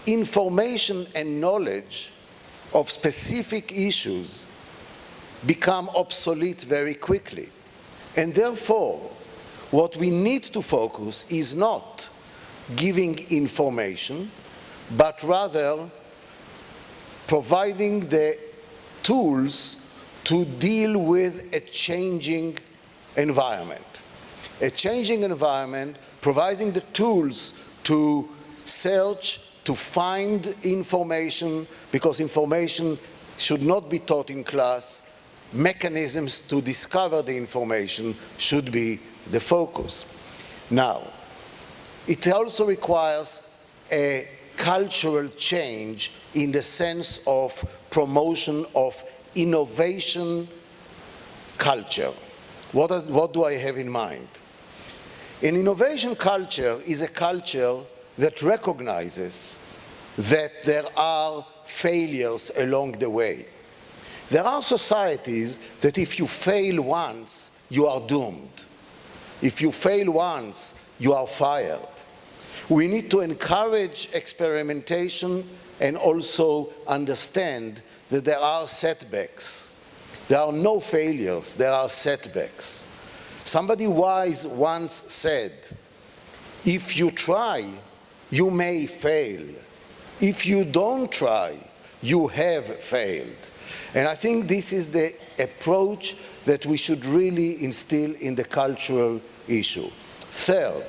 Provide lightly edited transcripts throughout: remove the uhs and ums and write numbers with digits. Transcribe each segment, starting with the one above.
information and knowledge of specific issues become obsolete very quickly. And therefore, what we need to focus is not giving information, but rather providing the tools to deal with a changing environment. A changing environment, providing the tools to search, to find information, because information should not be taught in class. Mechanisms to discover the information should be the focus. Now, it also requires a cultural change in the sense of promotion of innovation culture. What do I have in mind? An innovation culture is a culture that recognizes that there are failures along the way. There are societies that if you fail once, you are doomed. If you fail once, you are fired. We need to encourage experimentation and also understand that there are setbacks. There are no failures, there are setbacks. Somebody wise once said, if you try, you may fail. If you don't try, you have failed. And I think this is the approach that we should really instill in the cultural issue. Third,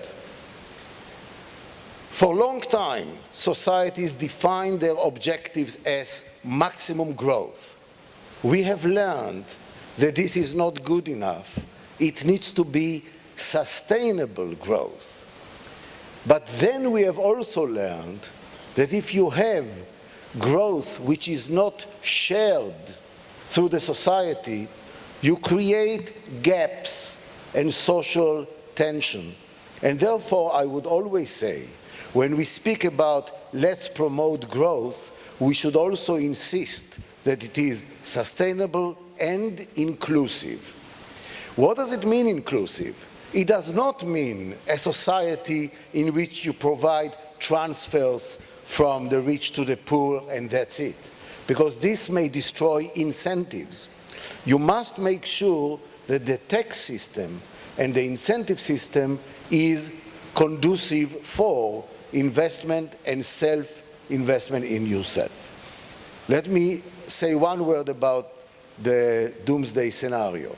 for a long time, societies defined their objectives as maximum growth. We have learned that this is not good enough. It needs to be sustainable growth. But then we have also learned that if you have growth which is not shared through the society, you create gaps and social tension. And therefore, I would always say, when we speak about let's promote growth, we should also insist that it is sustainable and inclusive. What does it mean, inclusive? It does not mean a society in which you provide transfers from the rich to the poor and that's it, because this may destroy incentives. You must make sure that the tax system and the incentive system is conducive for investment and self-investment in yourself. Let me say one word about the doomsday scenario.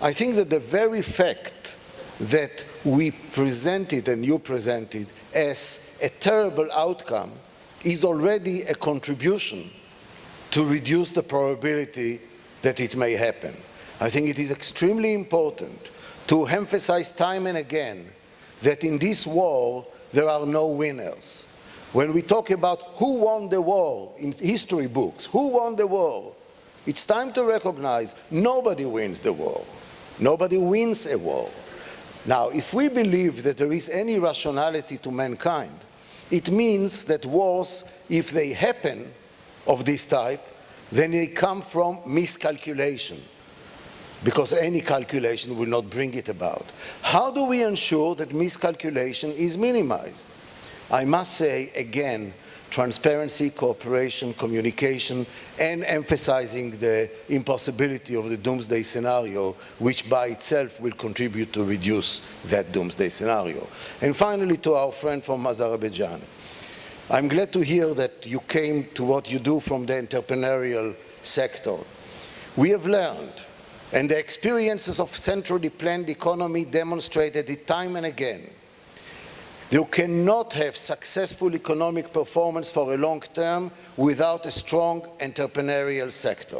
I think that the very fact that we presented and you presented as a terrible outcome is already a contribution to reduce the probability that it may happen. I think it is extremely important to emphasize time and again that in this war there are no winners. When we talk about who won the war in history books, who won the war, it's time to recognize nobody wins the war. Nobody wins a war. Now, if we believe that there is any rationality to mankind, it means that wars, if they happen of this type, then they come from miscalculation, because any calculation will not bring it about. How do we ensure that miscalculation is minimized? I must say, again, transparency, cooperation, communication, and emphasizing the impossibility of the doomsday scenario, which by itself will contribute to reduce that doomsday scenario. And finally, to our friend from Azerbaijan, I'm glad to hear that you came to what you do from the entrepreneurial sector. We have learned, and the experiences of centrally planned economy demonstrated it time and again, you cannot have successful economic performance for a long term without a strong entrepreneurial sector,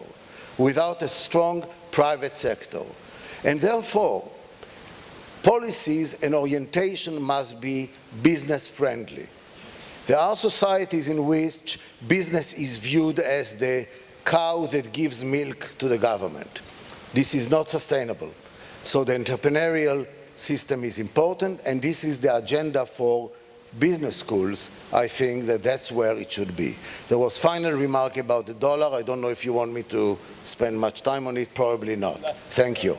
without a strong private sector. And therefore, policies and orientation must be business friendly. There are societies in which business is viewed as the cow that gives milk to the government. This is not sustainable. So the entrepreneurial system is important, and this is the agenda for business schools. I think that that's where it should be. There was final remark about the dollar. I don't know if you want me to spend much time on it. Probably not. Thank you.